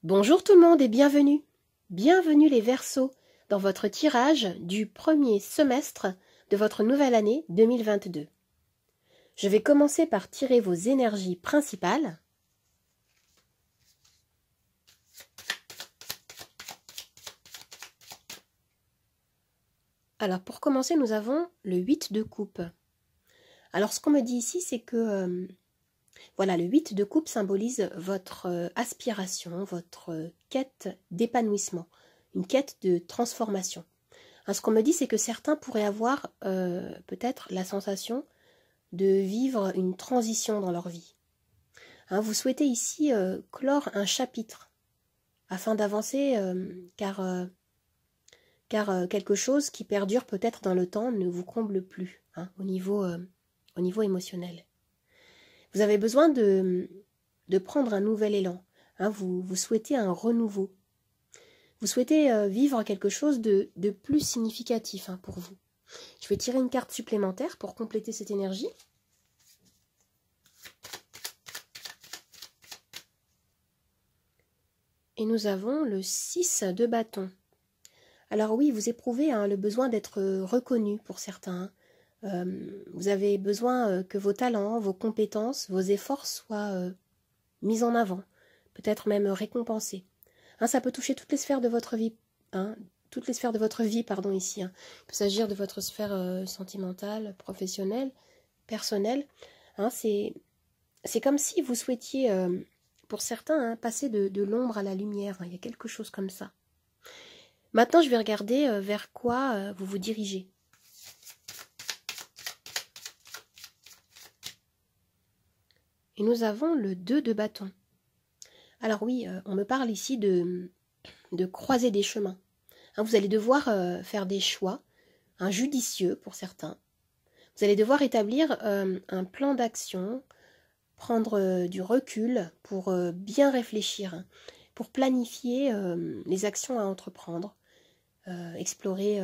Bonjour tout le monde et bienvenue. Bienvenue les Verseaux dans votre tirage du premier semestre de votre nouvelle année 2022. Je vais commencer par tirer vos énergies principales. Alors pour commencer, nous avons le 8 de coupe. Alors ce qu'on me dit ici, c'est que voilà, le 8 de coupe symbolise votre aspiration, votre quête d'épanouissement, une quête de transformation. Hein, ce qu'on me dit, c'est que certains pourraient avoir peut-être la sensation de vivre une transition dans leur vie. Hein, vous souhaitez ici clore un chapitre afin d'avancer car quelque chose qui perdure peut-être dans le temps ne vous comble plus hein, au niveau émotionnel. Vous avez besoin de prendre un nouvel élan. Hein, vous souhaitez un renouveau. Vous souhaitez vivre quelque chose de plus significatif hein, pour vous. Je vais tirer une carte supplémentaire pour compléter cette énergie. Et nous avons le 6 de bâton. Alors oui, vous éprouvez hein, le besoin d'être reconnu pour certains. Vous avez besoin que vos talents, vos compétences, vos efforts soient mis en avant, peut-être même récompensés. Hein, ça peut toucher toutes les sphères de votre vie, hein, toutes les sphères de votre vie, pardon, ici. Hein. Il peut s'agir de votre sphère sentimentale, professionnelle, personnelle. Hein, c'est comme si vous souhaitiez, pour certains, hein, passer de l'ombre à la lumière. Hein, il y a quelque chose comme ça. Maintenant, je vais regarder vers quoi vous vous dirigez. Et nous avons le 2 de bâton. Alors oui, on me parle ici de croiser des chemins. Hein, vous allez devoir faire des choix, hein, judicieux pour certains. Vous allez devoir établir un plan d'action, prendre du recul pour bien réfléchir, hein, pour planifier les actions à entreprendre, explorer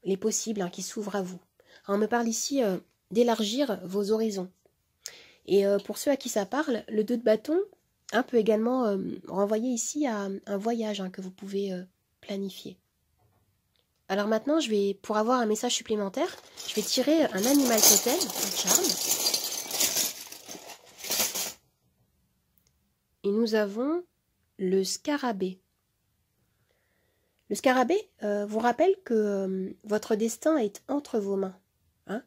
les possibles hein, qui s'ouvrent à vous. Alors, on me parle ici d'élargir vos horizons. Et pour ceux à qui ça parle, le 2 de bâton hein, peut également renvoyer ici à un voyage hein, que vous pouvez planifier. Alors maintenant, pour avoir un message supplémentaire, je vais tirer un animal totem, un charme. Et nous avons le scarabée. Le scarabée vous rappelle que votre destin est entre vos mains. Hein,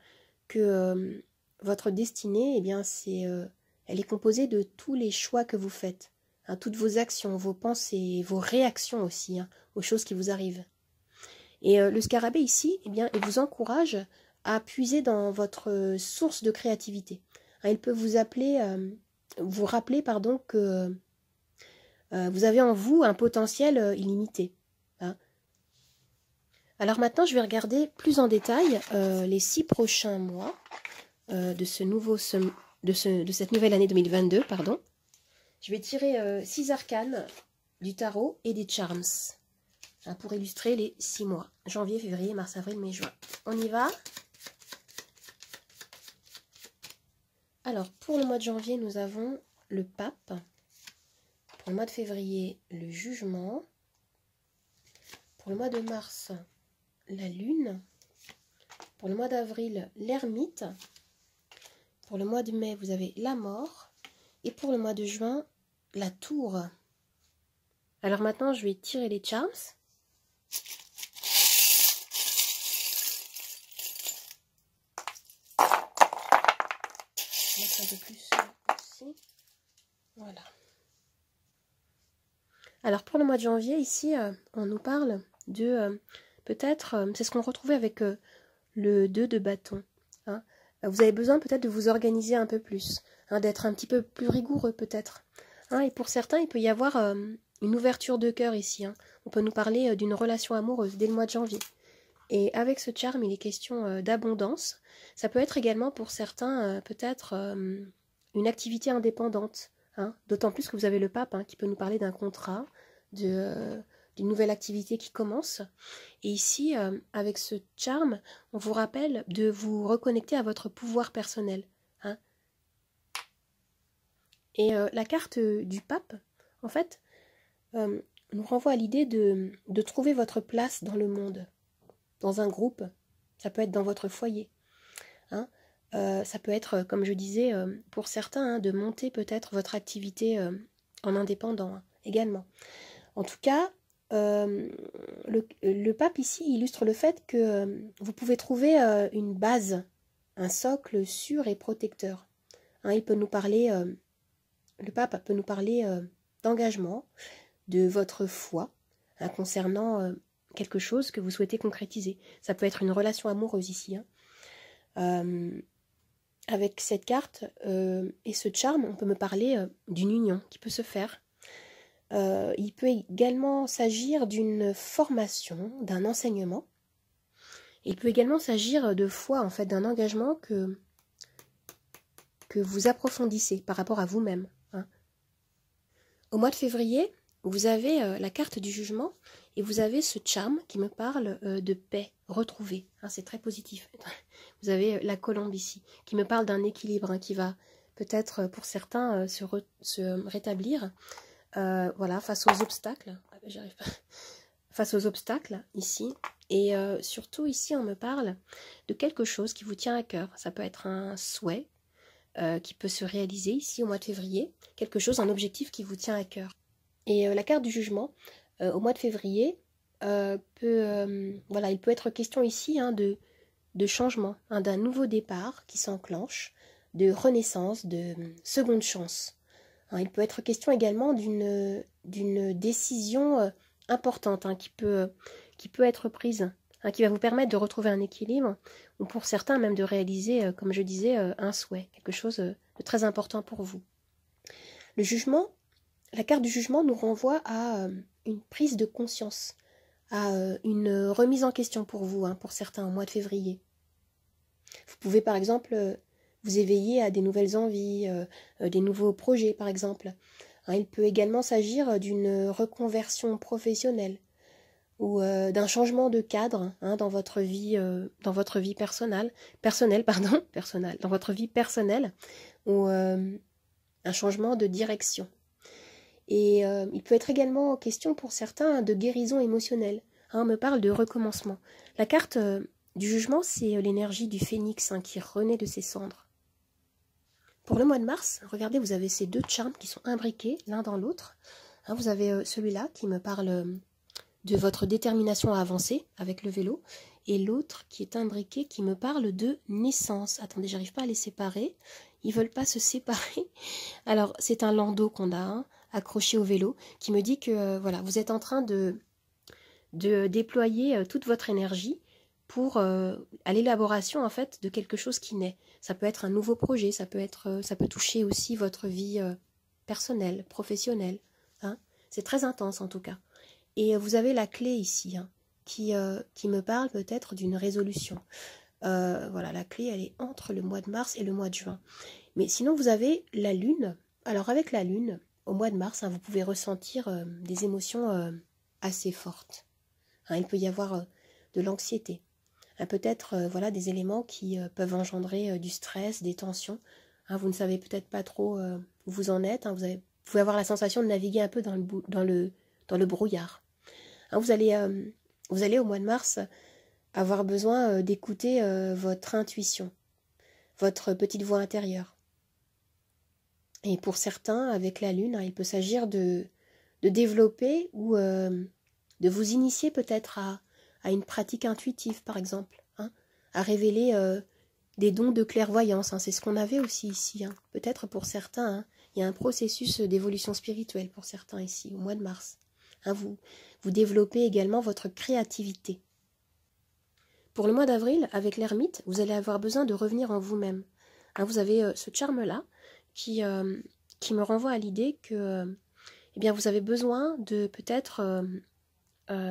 que votre destinée, eh bien, elle est composée de tous les choix que vous faites. Hein, toutes vos actions, vos pensées, vos réactions aussi hein, aux choses qui vous arrivent. Et le scarabée ici, eh bien, il vous encourage à puiser dans votre source de créativité. Hein, il peut vous rappeler pardon, que vous avez en vous un potentiel illimité. Hein. Alors maintenant, je vais regarder plus en détail les 6 prochains mois de cette nouvelle année 2022. Pardon. Je vais tirer 6 arcanes du tarot et des charms hein, pour illustrer les 6 mois. Janvier, février, mars, avril, mai, juin. On y va. Alors, pour le mois de janvier, nous avons le pape. Pour le mois de février, le jugement. Pour le mois de mars, la lune. Pour le mois d'avril, l'ermite. Pour le mois de mai, vous avez la mort. Et pour le mois de juin, la tour. Alors maintenant, je vais tirer les charms. Je vais mettre un peu plus ici. Voilà. Alors pour le mois de janvier, ici, on nous parle de peut-être, c'est ce qu'on retrouvait avec le 2 de bâton. Hein. Vous avez besoin peut-être de vous organiser un peu plus, hein, d'être un petit peu plus rigoureux peut-être. Hein, et pour certains, il peut y avoir une ouverture de cœur ici. Hein. On peut nous parler d'une relation amoureuse dès le mois de janvier. Et avec ce charme, il est question d'abondance. Ça peut être également pour certains peut-être une activité indépendante. Hein, d'autant plus que vous avez le pape hein, qui peut nous parler d'un contrat, d'une nouvelle activité qui commence. Et ici, avec ce charme, on vous rappelle de vous reconnecter à votre pouvoir personnel. Hein. Et la carte du pape, en fait, nous renvoie à l'idée de trouver votre place dans le monde, dans un groupe. Ça peut être dans votre foyer. Hein. Ça peut être, comme je disais, pour certains, hein, de monter peut-être votre activité en indépendant hein, également. En tout cas, le pape ici illustre le fait que vous pouvez trouver une base, un socle sûr et protecteur. Hein, il peut nous parler, le pape peut nous parler d'engagement, de votre foi hein, concernant quelque chose que vous souhaitez concrétiser. Ça peut être une relation amoureuse ici. Hein. Avec cette carte et ce charme, on peut me parler d'une union qui peut se faire. Il peut également s'agir d'une formation, d'un enseignement. Il peut également s'agir de foi, en fait, d'un engagement que vous approfondissez par rapport à vous-même. Hein. Au mois de février, vous avez la carte du jugement et vous avez ce charme qui me parle de paix retrouvée. Hein, c'est très positif. Vous avez la colombe ici qui me parle d'un équilibre hein, qui va peut-être pour certains se rétablir. Voilà, face aux obstacles. J'arrive pas. Face aux obstacles ici. Et surtout ici, on me parle de quelque chose qui vous tient à cœur. Ça peut être un souhait qui peut se réaliser ici au mois de février. Quelque chose, un objectif qui vous tient à cœur. Et la carte du jugement, au mois de février, il peut être question ici hein, de changement, hein, d'un nouveau départ qui s'enclenche, de renaissance, de seconde chance. Hein, il peut être question également d'une décision importante hein, qui peut être prise, hein, qui va vous permettre de retrouver un équilibre, ou pour certains même de réaliser, comme je disais, un souhait, quelque chose de très important pour vous. Le jugement, la carte du jugement nous renvoie à une prise de conscience, à une remise en question pour vous, hein, pour certains au mois de février. Vous pouvez par exemple vous éveiller à des nouvelles envies, des nouveaux projets par exemple. Hein, il peut également s'agir d'une reconversion professionnelle ou d'un changement de cadre hein, dans votre vie personnelle, dans votre vie personnelle ou un changement de direction. Et il peut être également question pour certains de guérison émotionnelle. Hein, on me parle de recommencement. La carte du jugement, c'est l'énergie du phénix hein, qui renaît de ses cendres. Pour le mois de mars, regardez, vous avez ces deux charmes qui sont imbriqués l'un dans l'autre. Hein, vous avez celui-là qui me parle de votre détermination à avancer avec le vélo, et l'autre qui est imbriqué qui me parle de naissance. Attendez, j'arrive pas à les séparer. Ils veulent pas se séparer. Alors, c'est un landau qu'on a hein, accroché au vélo qui me dit que voilà, vous êtes en train de déployer toute votre énergie pour à l'élaboration en fait de quelque chose qui naît. Ça peut être un nouveau projet, ça peut toucher aussi votre vie personnelle, professionnelle. Hein. C'est très intense en tout cas. Et vous avez la clé ici hein, qui me parle peut-être d'une résolution. Voilà, la clé elle est entre le mois de mars et le mois de juin. Mais sinon vous avez la lune. Alors avec la lune, au mois de mars, hein, vous pouvez ressentir des émotions assez fortes. Hein, il peut y avoir de l'anxiété. Peut-être voilà, des éléments qui peuvent engendrer du stress, des tensions. Hein, vous ne savez peut-être pas trop où vous en êtes. Hein, vous pouvez avoir la sensation de naviguer un peu dans le brouillard. Hein, vous allez au mois de mars avoir besoin d'écouter votre intuition, votre petite voix intérieure. Et pour certains, avec la lune, hein, il peut s'agir de développer ou de vous initier peut-être à une pratique intuitive, par exemple, hein, à révéler des dons de clairvoyance. Hein, c'est ce qu'on avait aussi ici. Hein. Peut-être pour certains, hein, il y a un processus d'évolution spirituelle pour certains ici, au mois de mars. Hein, vous développez également votre créativité. Pour le mois d'avril, avec l'ermite, vous allez avoir besoin de revenir en vous-même. Hein, vous avez ce charme-là qui me renvoie à l'idée que eh bien, vous avez besoin de peut-être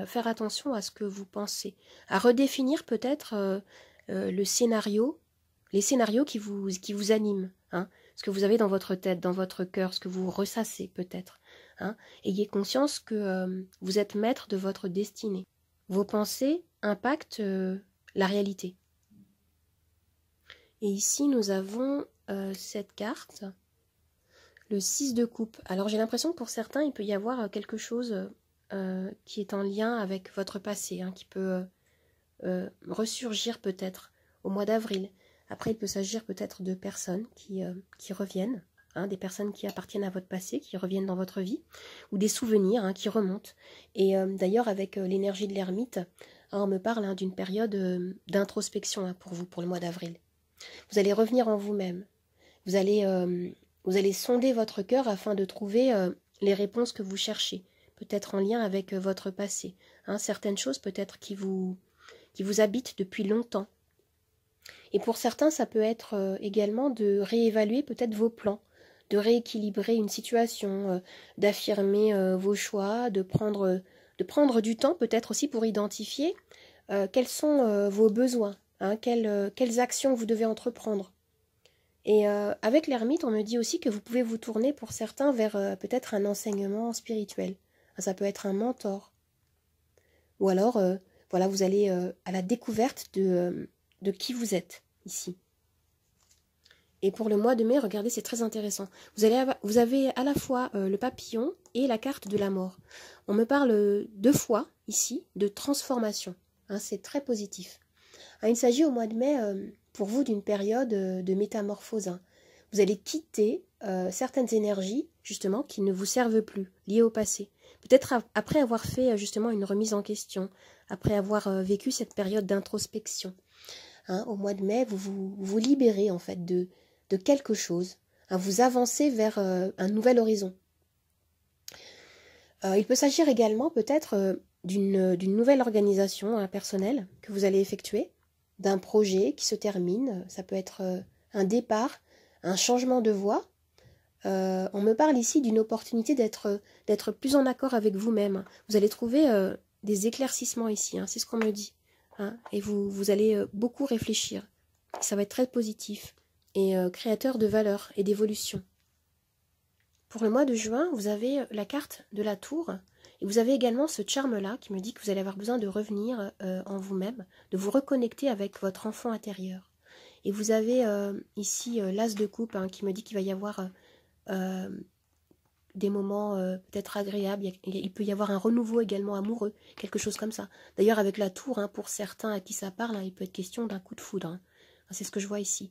faire attention à ce que vous pensez, à redéfinir peut-être les scénarios qui vous animent, hein, ce que vous avez dans votre tête, dans votre cœur, ce que vous ressassez peut-être. Hein. Ayez conscience que vous êtes maître de votre destinée. Vos pensées impactent la réalité. Et ici, nous avons cette carte, Le 6 de coupe. Alors j'ai l'impression que pour certains, il peut y avoir quelque chose qui est en lien avec votre passé, hein, qui peut ressurgir peut-être au mois d'avril. Après, il peut s'agir peut-être de personnes qui reviennent, hein, des personnes qui appartiennent à votre passé, qui reviennent dans votre vie, ou des souvenirs hein, qui remontent. Et d'ailleurs, avec l'énergie de l'ermite, hein, on me parle hein, d'une période d'introspection hein, pour vous, pour le mois d'avril. Vous allez revenir en vous-même. Vous allez sonder votre cœur afin de trouver les réponses que vous cherchez, peut-être en lien avec votre passé. Hein, certaines choses peut-être qui vous habitent depuis longtemps. Et pour certains, ça peut être également de réévaluer peut-être vos plans, de rééquilibrer une situation, d'affirmer vos choix, de prendre du temps peut-être aussi pour identifier quels sont vos besoins, hein, quelles actions vous devez entreprendre. Et avec l'ermite, on me dit aussi que vous pouvez vous tourner pour certains vers peut-être un enseignement spirituel. Ça peut être un mentor. Ou alors, voilà, vous allez à la découverte de qui vous êtes ici. Et pour le mois de mai, regardez, c'est très intéressant. Vous avez à la fois le papillon et la carte de la mort. On me parle 2 fois ici de transformation. Hein, c'est très positif. Hein, il s'agit au mois de mai pour vous d'une période de métamorphose. Hein. Vous allez quitter certaines énergies justement qui ne vous servent plus, liées au passé. Peut-être après avoir fait justement une remise en question, après avoir vécu cette période d'introspection. Hein, au mois de mai, vous libérez en fait de quelque chose. Hein, vous avancez vers un nouvel horizon. Il peut s'agir également peut-être d'une nouvelle organisation personnelle que vous allez effectuer, d'un projet qui se termine. Ça peut être un départ, un changement de voie. On me parle ici d'une opportunité d'être plus en accord avec vous-même. Vous allez trouver des éclaircissements ici, hein, c'est ce qu'on me dit. Hein, et vous allez beaucoup réfléchir. Ça va être très positif et créateur de valeur et d'évolution. Pour le mois de juin, vous avez la carte de la tour et vous avez également ce charme-là qui me dit que vous allez avoir besoin de revenir en vous-même, de vous reconnecter avec votre enfant intérieur. Et vous avez ici l'as de coupe hein, qui me dit qu'il va y avoir des moments peut-être agréables, il peut y avoir un renouveau également amoureux, quelque chose comme ça. D'ailleurs avec la tour, hein, pour certains à qui ça parle, hein, il peut être question d'un coup de foudre. Hein. C'est ce que je vois ici.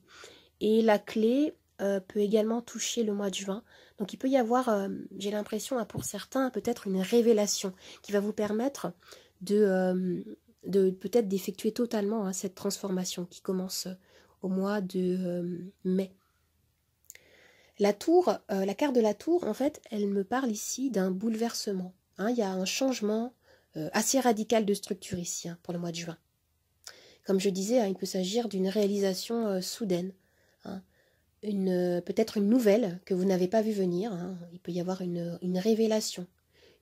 Et la clé peut également toucher le mois de juin. Donc il peut y avoir, j'ai l'impression, hein, pour certains, peut-être une révélation qui va vous permettre de peut-être d'effectuer totalement hein, cette transformation qui commence au mois de mai. La tour, la carte de la tour, en fait, elle me parle ici d'un bouleversement. Hein, il y a un changement assez radical de structure ici, hein, pour le mois de juin. Comme je disais, hein, il peut s'agir d'une réalisation soudaine. Hein, peut-être une nouvelle que vous n'avez pas vu venir. Hein, il peut y avoir une révélation,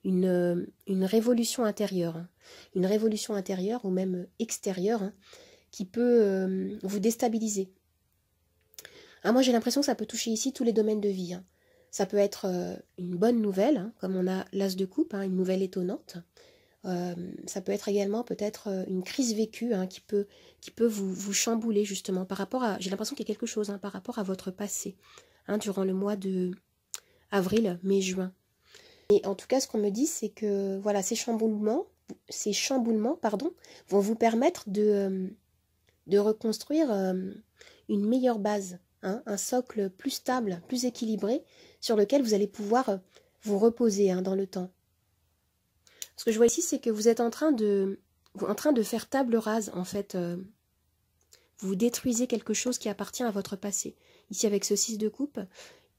une révolution intérieure. Hein, une révolution intérieure ou même extérieure hein, qui peut vous déstabiliser. Ah, moi, j'ai l'impression que ça peut toucher ici tous les domaines de vie. Hein. Ça peut être une bonne nouvelle, hein, comme on a l'as de coupe, hein, une nouvelle étonnante. Ça peut être également peut-être une crise vécue hein, qui peut vous chambouler justement par rapport à... J'ai l'impression qu'il y a quelque chose hein, par rapport à votre passé hein, durant le mois de avril, mai, juin. Et en tout cas, ce qu'on me dit, c'est que voilà, ces chamboulements vont vous permettre de reconstruire une meilleure base. Hein, un socle plus stable, plus équilibré, sur lequel vous allez pouvoir vous reposer hein, dans le temps. Ce que je vois ici, c'est que vous êtes en train de faire table rase, en fait. Vous détruisez quelque chose qui appartient à votre passé. Ici, avec ce 6 de coupe,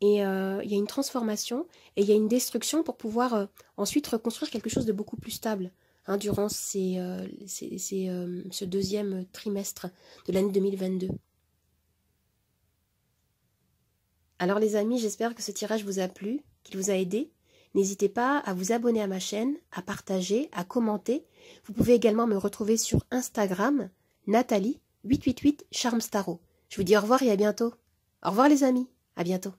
et il y a une transformation, et il y a une destruction pour pouvoir ensuite reconstruire quelque chose de beaucoup plus stable, hein, durant ce deuxième trimestre de l'année 2022. Alors les amis, j'espère que ce tirage vous a plu, qu'il vous a aidé. N'hésitez pas à vous abonner à ma chaîne, à partager, à commenter. Vous pouvez également me retrouver sur Instagram, Nathalie888 Charmstaro. Je vous dis au revoir et à bientôt. Au revoir les amis, à bientôt.